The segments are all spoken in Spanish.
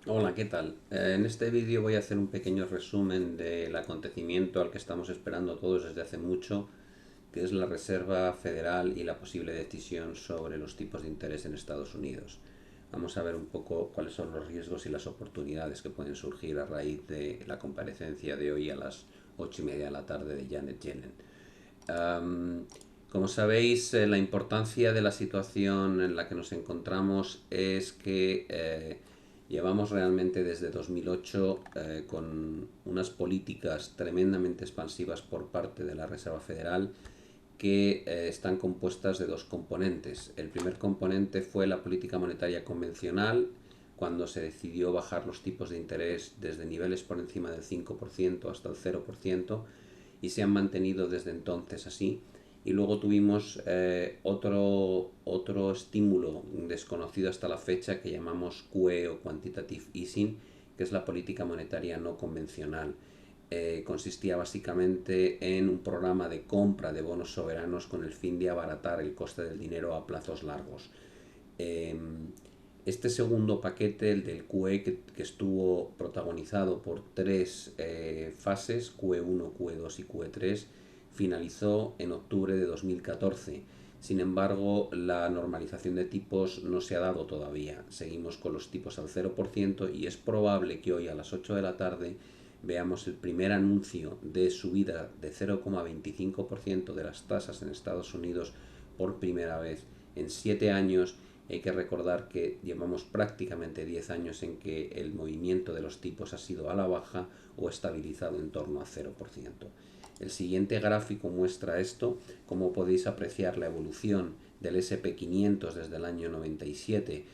Hola, ¿qué tal? En este vídeo voy a hacer un pequeño resumen del acontecimiento al que estamos esperando todos desde hace mucho, que es la Reserva Federal y la posible decisión sobre los tipos de interés en Estados Unidos. Vamos a ver un poco cuáles son los riesgos y las oportunidades que pueden surgir a raíz de la comparecencia de hoy a las 8:30 de la tarde de Janet Yellen. Am, Como sabéis, la importancia de la situación en la que nos encontramos es que llevamos realmente desde 2008 con unas políticas tremendamente expansivas por parte de la Reserva Federal que están compuestas de dos componentes. El primer componente fue la política monetaria convencional, cuando se decidió bajar los tipos de interés desde niveles por encima del 5% hasta el 0%, y se han mantenido desde entonces así. Y luego tuvimos otro estímulo desconocido hasta la fecha que llamamos QE o Quantitative Easing, que es la política monetaria no convencional. Consistía básicamente en un programa de compra de bonos soberanos con el fin de abaratar el coste del dinero a plazos largos. Eh, este segundo paquete, el del QE, que estuvo protagonizado por tres fases, QE1, QE2 y QE3, finalizó en octubre de 2014. Sin embargo, la normalización de tipos no se ha dado todavía. Seguimos con los tipos al 0% y es probable que hoy a las 8 de la tarde veamos el primer anuncio de subida de 0,25% de las tasas en Estados Unidos por primera vez en 7 años. Hay que recordar que llevamos prácticamente 10 años en que el movimiento de los tipos ha sido a la baja o estabilizado en torno a 0%. El siguiente gráfico muestra esto, como podéis apreciar la evolución del SP500 desde el año 97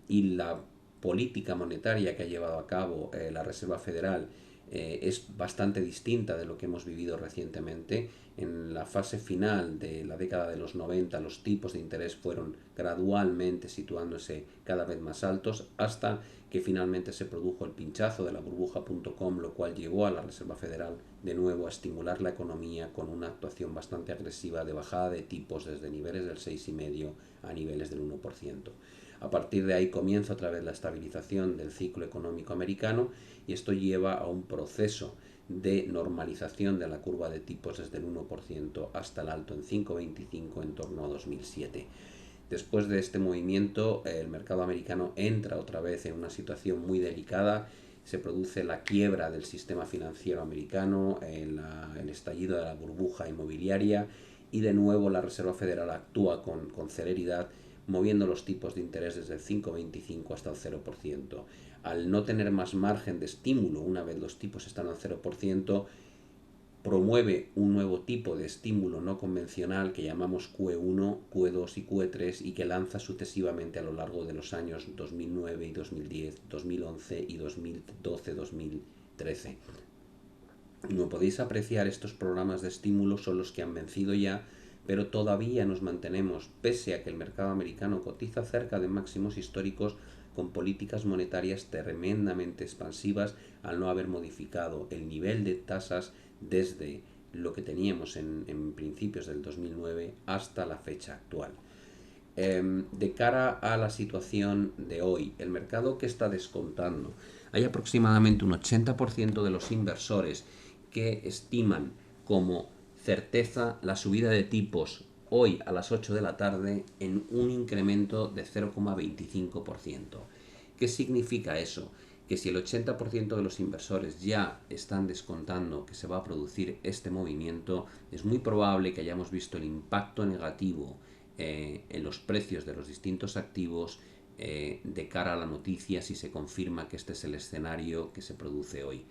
y la política monetaria que ha llevado a cabo la Reserva Federal es bastante distinta de lo que hemos vivido recientemente. En la fase final de la década de los 90 los tipos de interés fueron gradualmente situándose cada vez más altos hasta que finalmente se produjo el pinchazo de la burbuja.com, lo cual llevó a la Reserva Federal de nuevo a estimular la economía con una actuación bastante agresiva de bajada de tipos desde niveles del 6,5 a niveles del 1%. A partir de ahí comienza otra vez la estabilización del ciclo económico americano y esto lleva a un proceso de normalización de la curva de tipos desde el 1% hasta el alto en 5,25 en torno a 2007. Después de este movimiento, el mercado americano entra otra vez en una situación muy delicada. Se produce la quiebra del sistema financiero americano, el estallido de la burbuja inmobiliaria y de nuevo la Reserva Federal actúa con celeridad moviendo los tipos de interés desde el 5,25 hasta el 0%. Al no tener más margen de estímulo una vez los tipos están al 0%, promueve un nuevo tipo de estímulo no convencional que llamamos QE1, QE2 y QE3 y que lanza sucesivamente a lo largo de los años 2009 y 2010, 2011 y 2012-2013. Como podéis apreciar, estos programas de estímulo son los que han vencido ya, pero todavía nos mantenemos, pese a que el mercado americano cotiza cerca de máximos históricos, con políticas monetarias tremendamente expansivas al no haber modificado el nivel de tasas desde lo que teníamos en principios del 2009 hasta la fecha actual. De cara a la situación de hoy, el mercado que está descontando, hay aproximadamente un 80% de los inversores que estiman como certeza la subida de tipos hoy a las 8 de la tarde en un incremento de 0,25%. ¿Qué significa eso? Que si el 80% de los inversores ya están descontando que se va a producir este movimiento, es muy probable que hayamos visto el impacto negativo en los precios de los distintos activos de cara a la noticia si se confirma que este es el escenario que se produce hoy.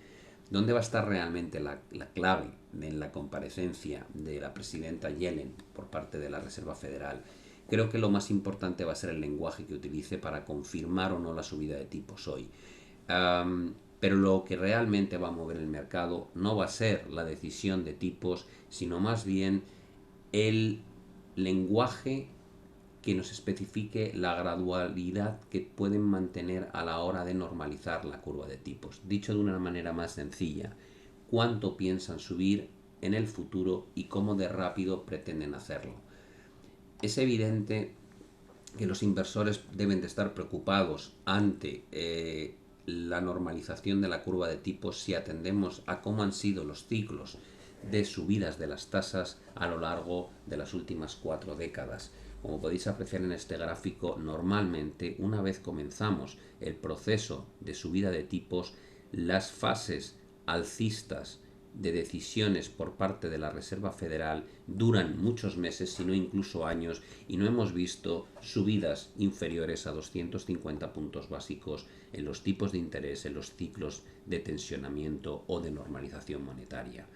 ¿Dónde va a estar realmente la clave en la comparecencia de la presidenta Yellen por parte de la Reserva Federal? Creo que lo más importante va a ser el lenguaje que utilice para confirmar o no la subida de tipos hoy. Pero lo que realmente va a mover el mercado no va a ser la decisión de tipos, sino más bien el lenguaje que nos especifique la gradualidad que pueden mantener a la hora de normalizar la curva de tipos. Dicho de una manera más sencilla, cuánto piensan subir en el futuro y cómo de rápido pretenden hacerlo. Es evidente que los inversores deben de estar preocupados ante la normalización de la curva de tipos si atendemos a cómo han sido los ciclos de subidas de las tasas a lo largo de las últimas 4 décadas. Como podéis apreciar en este gráfico, normalmente una vez comenzamos el proceso de subida de tipos, las fases alcistas de decisiones por parte de la Reserva Federal duran muchos meses, si no incluso años, y no hemos visto subidas inferiores a 250 puntos básicos en los tipos de interés, en los ciclos de tensionamiento o de normalización monetaria.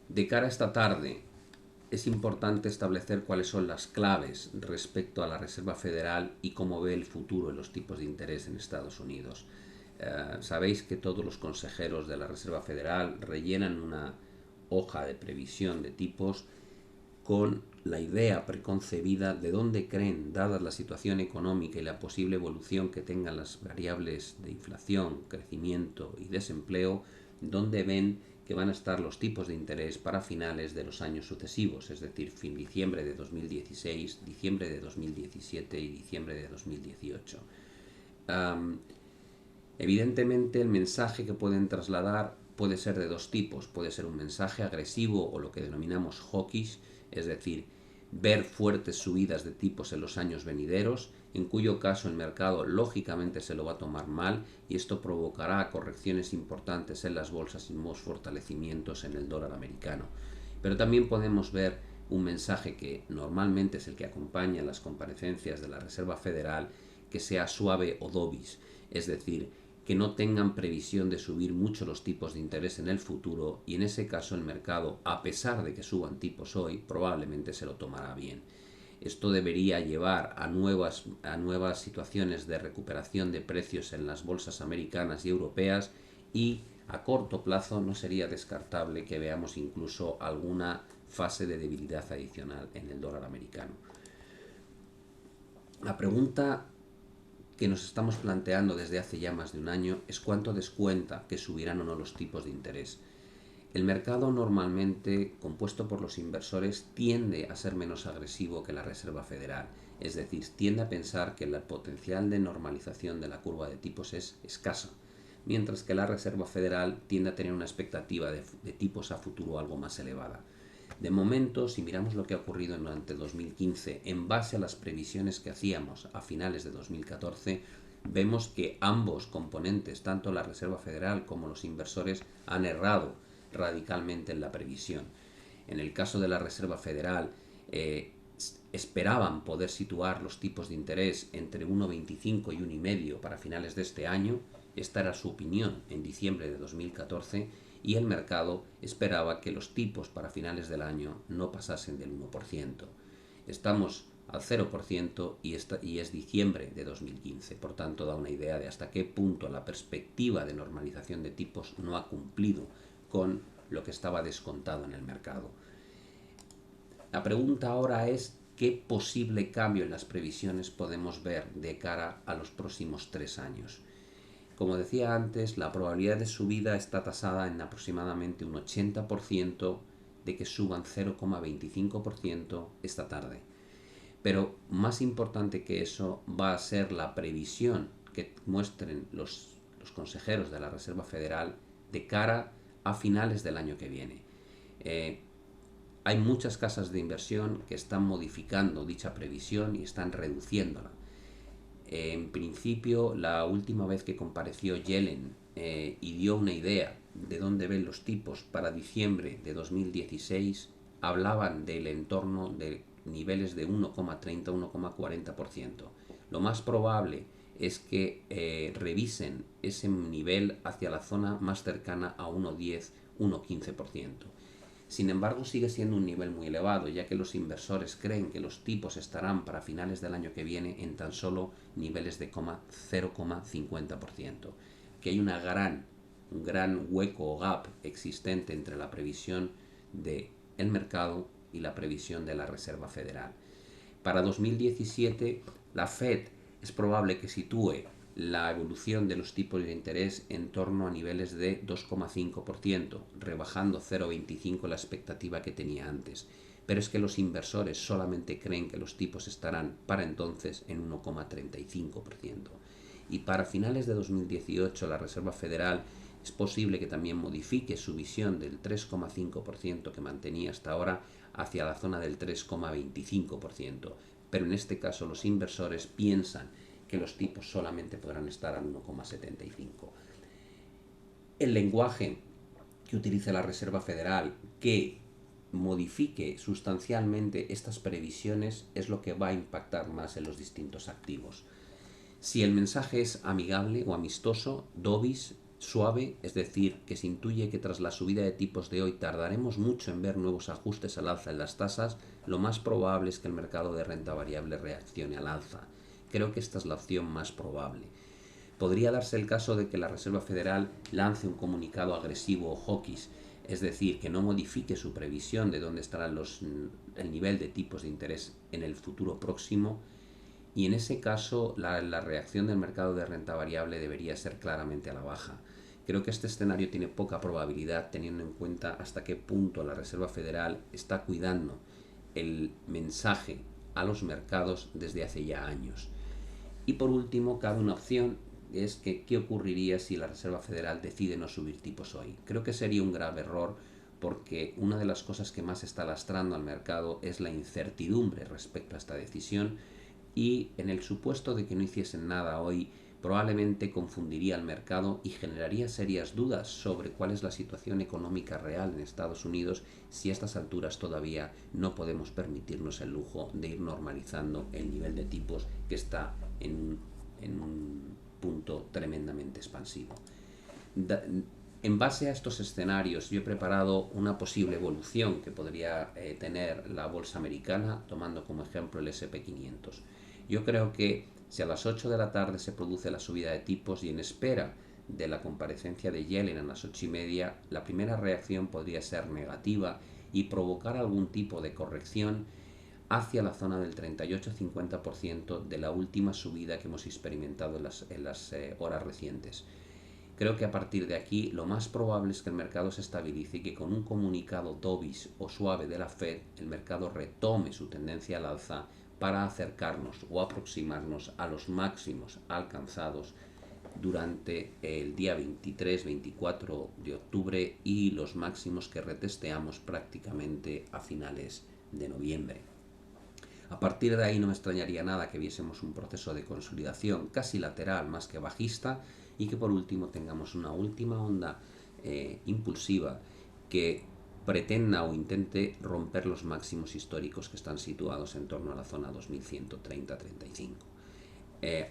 De cara a esta tarde, es importante establecer cuáles son las claves respecto a la Reserva Federal y cómo ve el futuro en los tipos de interés en Estados Unidos. Sabéis que todos los consejeros de la Reserva Federal rellenan una hoja de previsión de tipos con la idea preconcebida de dónde creen, dada la situación económica y la posible evolución que tengan las variables de inflación, crecimiento y desempleo, dónde ven que van a estar los tipos de interés para finales de los años sucesivos, es decir, diciembre de 2016, diciembre de 2017 y diciembre de 2018. Evidentemente, el mensaje que pueden trasladar puede ser de dos tipos. Puede ser un mensaje agresivo o lo que denominamos hawkish, es decir, ver fuertes subidas de tipos en los años venideros, en cuyo caso el mercado lógicamente se lo va a tomar mal y esto provocará correcciones importantes en las bolsas y nuevos fortalecimientos en el dólar americano. Pero también podemos ver un mensaje que normalmente es el que acompaña las comparecencias de la Reserva Federal, que sea suave o dovish, es decir, que no tengan previsión de subir mucho los tipos de interés en el futuro, y en ese caso el mercado, a pesar de que suban tipos hoy, probablemente se lo tomará bien. Esto debería llevar a nuevas situaciones de recuperación de precios en las bolsas americanas y europeas, y a corto plazo no sería descartable que veamos incluso alguna fase de debilidad adicional en el dólar americano. La pregunta que nos estamos planteando desde hace ya más de un año es cuánto descuenta que subirán o no los tipos de interés. El mercado normalmente, compuesto por los inversores, tiende a ser menos agresivo que la Reserva Federal, es decir, tiende a pensar que el potencial de normalización de la curva de tipos es escasa, mientras que la Reserva Federal tiende a tener una expectativa de tipos a futuro algo más elevada. De momento, si miramos lo que ha ocurrido durante 2015, en base a las previsiones que hacíamos a finales de 2014, vemos que ambos componentes, tanto la Reserva Federal como los inversores, han errado radicalmente en la previsión. En el caso de la Reserva Federal, esperaban poder situar los tipos de interés entre 1,25 y 1,5 para finales de este año. Esta era su opinión en diciembre de 2014, y el mercado esperaba que los tipos para finales del año no pasasen del 1%. Estamos al 0% y es diciembre de 2015, por tanto da una idea de hasta qué punto la perspectiva de normalización de tipos no ha cumplido con lo que estaba descontado en el mercado. La pregunta ahora es qué posible cambio en las previsiones podemos ver de cara a los próximos 3 años. Como decía antes, la probabilidad de subida está tasada en aproximadamente un 80% de que suban 0,25% esta tarde. Pero más importante que eso va a ser la previsión que muestren los consejeros de la Reserva Federal de cara a finales del año que viene. Hay muchas casas de inversión que están modificando dicha previsión y están reduciéndola. En principio, la última vez que compareció Yellen y dio una idea de dónde ven los tipos para diciembre de 2016, hablaban del entorno de niveles de 1,30-1,40%. Lo más probable es que revisen ese nivel hacia la zona más cercana a 1,10-1,15%. Sin embargo, sigue siendo un nivel muy elevado, ya que los inversores creen que los tipos estarán para finales del año que viene en tan solo niveles de 0,50%, que hay un gran hueco o gap existente entre la previsión del mercado y la previsión de la Reserva Federal. Para 2017, la Fed es probable que sitúe la evolución de los tipos de interés en torno a niveles de 2,5%, rebajando 0,25 la expectativa que tenía antes. pero es que los inversores solamente creen que los tipos estarán para entonces en 1,35%. Y para finales de 2018 la Reserva Federal es posible que también modifique su visión del 3,5% que mantenía hasta ahora hacia la zona del 3,25%, pero en este caso los inversores piensan que los tipos solamente podrán estar al 1,75%. El lenguaje que utilice la Reserva Federal, que modifique sustancialmente estas previsiones, es lo que va a impactar más en los distintos activos. Si el mensaje es amigable o amistoso, dovish, suave, es decir, que se intuye que tras la subida de tipos de hoy tardaremos mucho en ver nuevos ajustes al alza en las tasas, lo más probable es que el mercado de renta variable reaccione al alza. Creo que esta es la opción más probable. Podría darse el caso de que la Reserva Federal lance un comunicado agresivo o hawkish, es decir, que no modifique su previsión de dónde estará el nivel de tipos de interés en el futuro próximo, y en ese caso la reacción del mercado de renta variable debería ser claramente a la baja. Creo que este escenario tiene poca probabilidad teniendo en cuenta hasta qué punto la Reserva Federal está cuidando el mensaje a los mercados desde hace ya años. Y por último, cabe una opción, es que qué ocurriría si la Reserva Federal decide no subir tipos hoy. Creo que sería un grave error, porque una de las cosas que más está lastrando al mercado es la incertidumbre respecto a esta decisión, y en el supuesto de que no hiciesen nada hoy, probablemente confundiría al mercado y generaría serias dudas sobre cuál es la situación económica real en Estados Unidos, si a estas alturas todavía no podemos permitirnos el lujo de ir normalizando el nivel de tipos que está en un punto tremendamente expansivo. En base a estos escenarios, yo he preparado una posible evolución que podría tener la bolsa americana, tomando como ejemplo el S&P 500. Yo creo que si a las 8 de la tarde se produce la subida de tipos y en espera de la comparecencia de Yellen a las 8:30, la primera reacción podría ser negativa y provocar algún tipo de corrección hacia la zona del 38-50% de la última subida que hemos experimentado en las horas recientes. Creo que a partir de aquí lo más probable es que el mercado se estabilice y que con un comunicado dovish o suave de la Fed el mercado retome su tendencia al alza para acercarnos o aproximarnos a los máximos alcanzados durante el día 23-24 de octubre y los máximos que retesteamos prácticamente a finales de noviembre. A partir de ahí no me extrañaría nada que viésemos un proceso de consolidación casi lateral más que bajista, y que por último tengamos una última onda impulsiva que pretenda o intente romper los máximos históricos que están situados en torno a la zona 2130-35.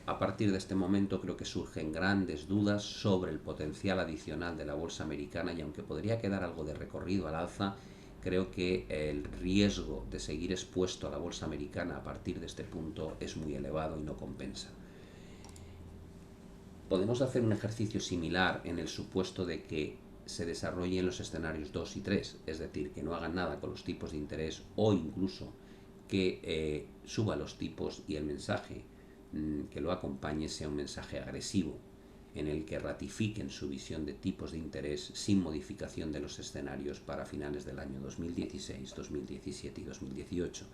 A partir de este momento creo que surgen grandes dudas sobre el potencial adicional de la bolsa americana, y aunque podría quedar algo de recorrido al alza, creo que el riesgo de seguir expuesto a la bolsa americana a partir de este punto es muy elevado y no compensa. Podemos hacer un ejercicio similar en el supuesto de que se desarrollen los escenarios 2 y 3, es decir, que no hagan nada con los tipos de interés o incluso que suba los tipos y el mensaje que lo acompañe sea un mensaje agresivo, en el que ratifiquen su visión de tipos de interés sin modificación de los escenarios para finales del año 2016, 2017 y 2018.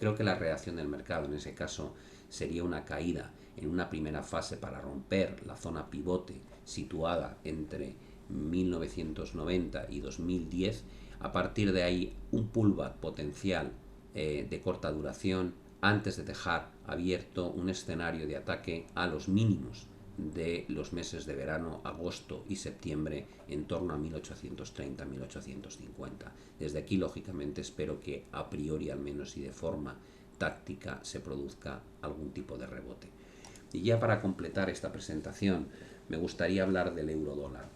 Creo que la reacción del mercado en ese caso sería una caída en una primera fase para romper la zona pivote situada entre 1990 y 2010. A partir de ahí, un pullback potencial de corta duración antes de dejar abierto un escenario de ataque a los mínimos de los meses de verano, agosto y septiembre, en torno a 1830-1850. Desde aquí, lógicamente, espero que a priori, al menos y de forma táctica, se produzca algún tipo de rebote. Y ya para completar esta presentación, me gustaría hablar del euro-dólar.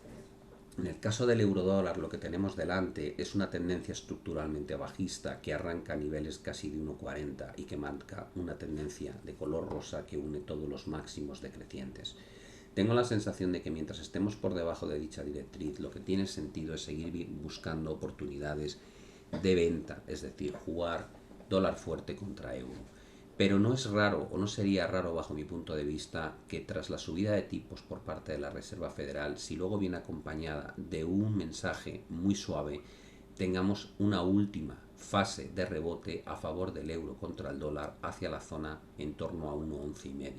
En el caso del eurodólar, lo que tenemos delante es una tendencia estructuralmente bajista que arranca a niveles casi de 1,40 y que marca una tendencia de color rosa que une todos los máximos decrecientes. Tengo la sensación de que mientras estemos por debajo de dicha directriz, lo que tiene sentido es seguir buscando oportunidades de venta, es decir, jugar dólar fuerte contra euro. Pero no es raro, o no sería raro bajo mi punto de vista, que tras la subida de tipos por parte de la Reserva Federal, si luego viene acompañada de un mensaje muy suave, tengamos una última fase de rebote a favor del euro contra el dólar hacia la zona en torno a 1,11,5.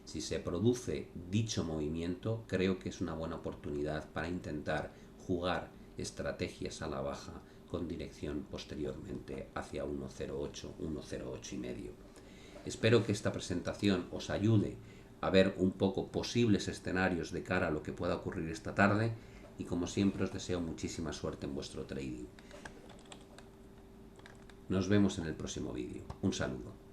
Si se produce dicho movimiento, creo que es una buena oportunidad para intentar jugar estrategias a la baja con dirección posteriormente hacia 1,08, 1,08,5. Espero que esta presentación os ayude a ver un poco posibles escenarios de cara a lo que pueda ocurrir esta tarde y como siempre os deseo muchísima suerte en vuestro trading. Nos vemos en el próximo vídeo. Un saludo.